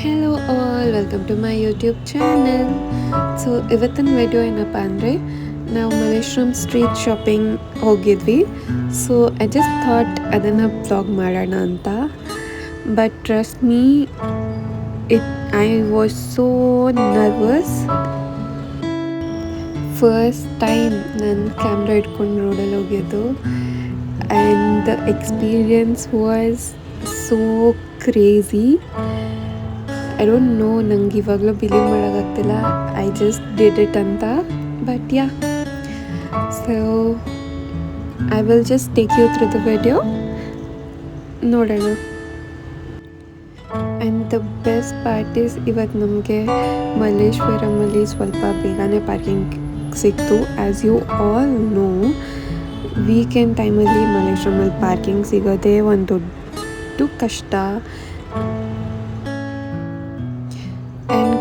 Hello all welcome to my YouTube channel. So ಇವತ್ತಿನ video ಏನಪ್ಪ ಅಂದರೆ ನಾವು ಮಲ್ಲೇಶ್ವರಂ ಸ್ಟ್ರೀಟ್ ಶಾಪಿಂಗ್ ಹೋಗಿದ್ವಿ. ಸೊ ಐ ಜಸ್ಟ್ ಥಾಟ್ ಅದನ್ನು ವ್ಲಾಗ್ ಮಾಡೋಣ ಅಂತ. But trust me, I was so nervous. First time ನಾನು ಕ್ಯಾಮ್ರಾ ಇಟ್ಕೊಂಡು ರೋಡಲ್ಲಿ ಹೋಗಿದ್ದು and the experience was so crazy. I don't know, ನಂಗೆ ಇವಾಗಲೂ ಬಿಲೀವ್ ಮಾಡೋಕ್ಕಾಗ್ತಿಲ್ಲ ಐ ಜಸ್ಟ್ ಡಿಡ್ ಇಟ್ ಅಂತ. But yeah, so I will just take you through the video, ನೋಡೋಣ. And the best part is ಇವತ್ತು ನಮಗೆ ಮಲ್ಲೇಶ್ವರಮಲ್ಲಿ ಸ್ವಲ್ಪ ಬೇಗನೆ ಪಾರ್ಕಿಂಗ್ ಸಿಕ್ತು. As you all know, weekend ಟೈಮಲ್ಲಿ ಮಲ್ಲೇಶ್ವರಮಲ್ಲಿ ಪಾರ್ಕಿಂಗ್ ಸಿಗೋದೇ ಒಂದು ದೊಡ್ಡ ಕಷ್ಟ.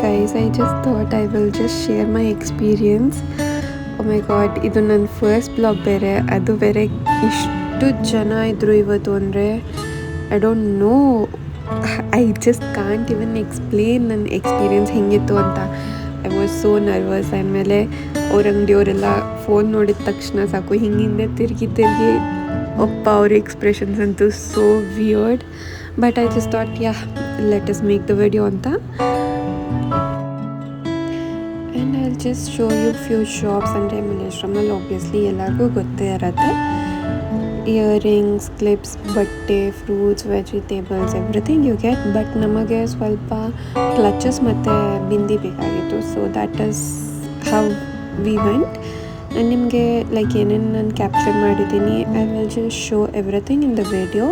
Guys, I just thought I will just share my experience. Oh my god, ಇದು ನನ್ನ ಫಸ್ಟ್ ಬ್ಲಾಗ್ ಬೇರೆ, ಅದು ಬೇರೆ ಇಷ್ಟು ಜನ ಇದ್ದರು ಇವತ್ತು ಅಂದರೆ I don't no, I just can't even explain ನನ್ನ ಎಕ್ಸ್ಪೀರಿಯನ್ಸ್ ಹೆಂಗಿತ್ತು ಅಂತ. I was so nervous. ಆಮೇಲೆ ಅವ್ರ ಅಂಗಡಿಯವರೆಲ್ಲ ಫೋನ್ ನೋಡಿದ ತಕ್ಷಣ ಸಾಕು ಹಿಂಗಿಂದೆ ತಿರುಗಿ ಒಪ್ಪ ಅವ್ರ ಎಕ್ಸ್ಪ್ರೆಷನ್ಸ್ ಅಂತೂ so weird. But I just thought yeah, let us make the video ಅಂತ. And I just show you few shops. ಅಂದರೆ ಮಲ್ಲೇಶ್ವರಮಲ್ಲಿ ಆಬ್ವಿಯಸ್ಲಿ ಎಲ್ಲರಿಗೂ ಗೊತ್ತೇ ಇರುತ್ತೆ, ಇಯರಿಂಗ್ಸ್, ಕ್ಲಿಪ್ಸ್, ಬಟ್ಟೆ, fruits, vegetables, everything you get. But ನಮಗೆ ಸ್ವಲ್ಪ ಕ್ಲಚಸ್ ಮತ್ತು ಬಿಂದಿ ಬೇಕಾಗಿತ್ತು. So that is how we went. ನಾನು ನಿಮಗೆ ಲೈಕ್ ಏನೇನು ನಾನು ಕ್ಯಾಪ್ಚರ್ ಮಾಡಿದ್ದೀನಿ, I will just show everything in the video.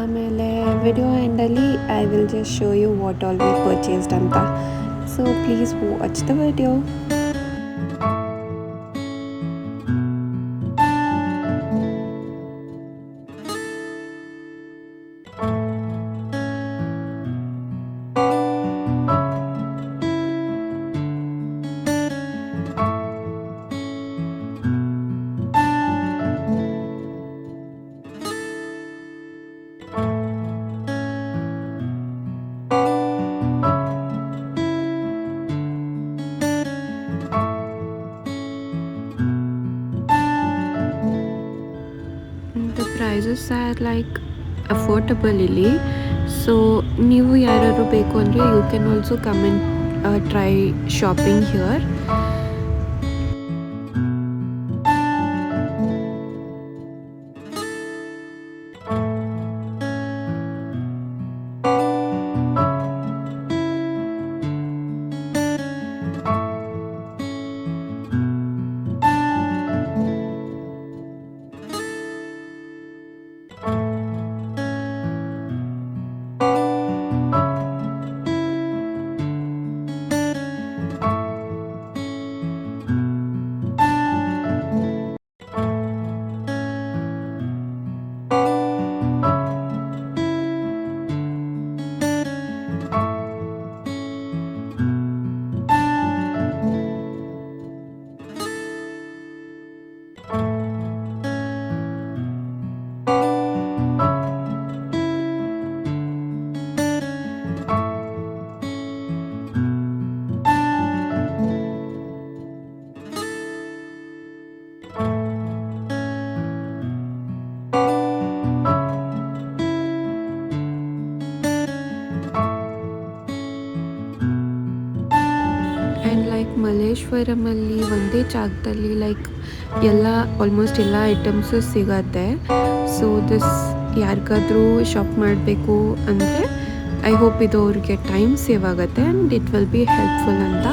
ಆಮೇಲೆ ವಿಡಿಯೋ ಎಂಡಲ್ಲಿ I will just show you what all we purchased ಅಂತ. So please watch the video. Prices are like affordable ಇಲ್ಲಿ. So ನೀವು ಯಾರು ಬೇಕು ಅಂದರೆ you can also come and try shopping here. ಮಲ್ಲೇಶ್ವರಮಲ್ಲಿ ಒಂದೇ ಜಾಗದಲ್ಲಿ ಲೈಕ್ ಎಲ್ಲ ಆಲ್ಮೋಸ್ಟ್ ಎಲ್ಲ ಐಟಮ್ಸು ಸಿಗತ್ತೆ. ಸೊ ದಿಸ್ ಯಾರಿಗಾದ್ರೂ ಶಾಪ್ ಮಾಡಬೇಕು ಅಂದರೆ ಐ ಹೋಪ್ ಇದು ಅವ್ರಿಗೆ ಟೈಮ್ ಸೇವ್ ಆಗುತ್ತೆ and it will be helpful ಅಂತ.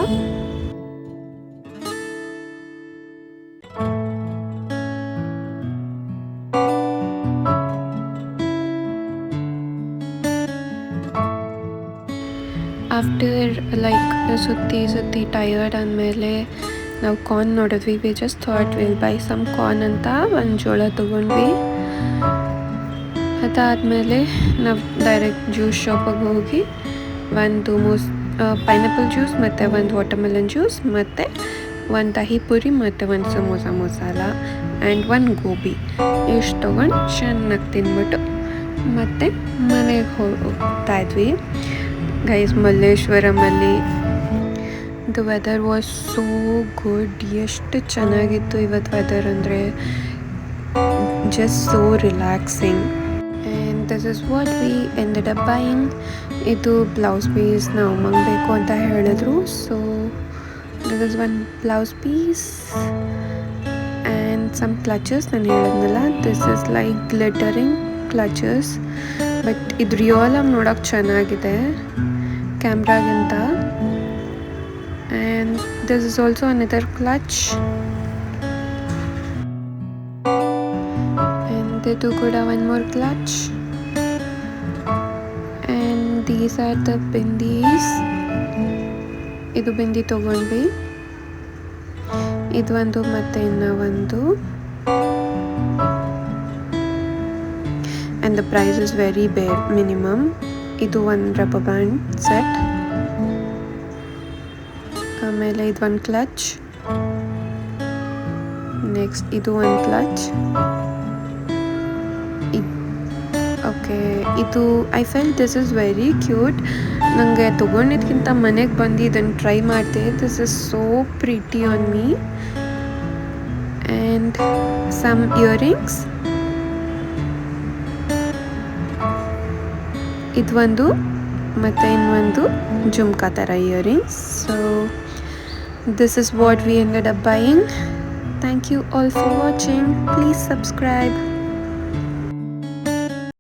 ಆಫ್ಟರ್ ಲೈಕ್ ಸುತ್ತಿ ಟಯರ್ಡ್ ಆದಮೇಲೆ ನಾವು ಕಾರ್ನ್ ನೋಡಿದ್ವಿ. We just thought will buy some corn ಅಂತ ಒಂದು ಜೋಳ ತೊಗೊಂಡ್ವಿ. ಅದಾದಮೇಲೆ ನಾವು ಡೈರೆಕ್ಟ್ ಜ್ಯೂಸ್ ಶಾಪಿಗೆ ಹೋಗಿ ಒಂದು ಪೈನಾಪಲ್ ಜ್ಯೂಸ್ ಮತ್ತು ಒಂದು ವಾಟರ್ಮೆಲನ್ ಜ್ಯೂಸ್ ಮತ್ತು ಒಂದು ದಹಿ ಪುರಿ ಮತ್ತು ಒಂದು ಸಮೋಸ ಮಸಾಲ ಆ್ಯಂಡ್ ಒಂದು ಗೋಬಿ ಇಷ್ಟು ತೊಗೊಂಡು ಚೆನ್ನಾಗಿ ತಿಂದ್ಬಿಟ್ಟು ಮತ್ತು ಮನೆಗೆ ಹೋಗ್ತಾ ಇದ್ವಿ. ಗೈಸ್ ಮಲ್ಲೇಶ್ವರಮಲ್ಲಿ the weather was so good. ಎಷ್ಟು ಚೆನ್ನಾಗಿತ್ತು ಇವತ್ತು ವೆದರ್ ಅಂದರೆ just so relaxing. And this is what we ended up buying. ಇದು ಬ್ಲೌಸ್ ಪೀಸ್ ನಾವು ಉಮಂಗ್ ಬೇಕು ಅಂತ ಹೇಳಿದ್ರು. So this is one blouse piece and some clutches. ನಾನು ಹೇಳಿದ್ನಲ್ಲ, this is like glittering clutches, but ಇದು ರಿಯಲ್ ಆಗಿ ನೋಡೋಕೆ ಚೆನ್ನಾಗಿದೆ ಕ್ಯಾಮ್ರಾಗಿಂತ. And this is also another clutch. And ಇದು ಕೂಡ one more clutch. And these are the bindis. ಇದು ಬಿಂದಿ ತೊಗೊಂಡ್ವಿ, ಇದು ಒಂದು ಮತ್ತು ಇನ್ನು ಒಂದು. And the price is very minimum. ಇದು ಒಂದು ರಬ್ಬರ್ ಬ್ಯಾಂಡ್ ಸೆಟ್. ಆಮೇಲೆ ಇದು ಒಂದು ಕ್ಲಚ್. ನೆಕ್ಸ್ಟ್ ಇದು ಒಂದು ಕ್ಲಚ್. ಓಕೆ, ಇದು I feel this is very cute. ನನಗೆ ತೊಗೊಂಡಿದ್ದಕ್ಕಿಂತ ಮನೆಗೆ ಬಂದು ಇದನ್ನು ಟ್ರೈ ಮಾಡಿದೆ. This is so pretty on me. And some earrings. ಇದು ಒಂದು ಮತ್ತು ಇನ್ನೊಂದು ಜುಮ್ಕಾ ಥರ earrings. So this is what we ended up buying. Thank you all for watching. Please subscribe.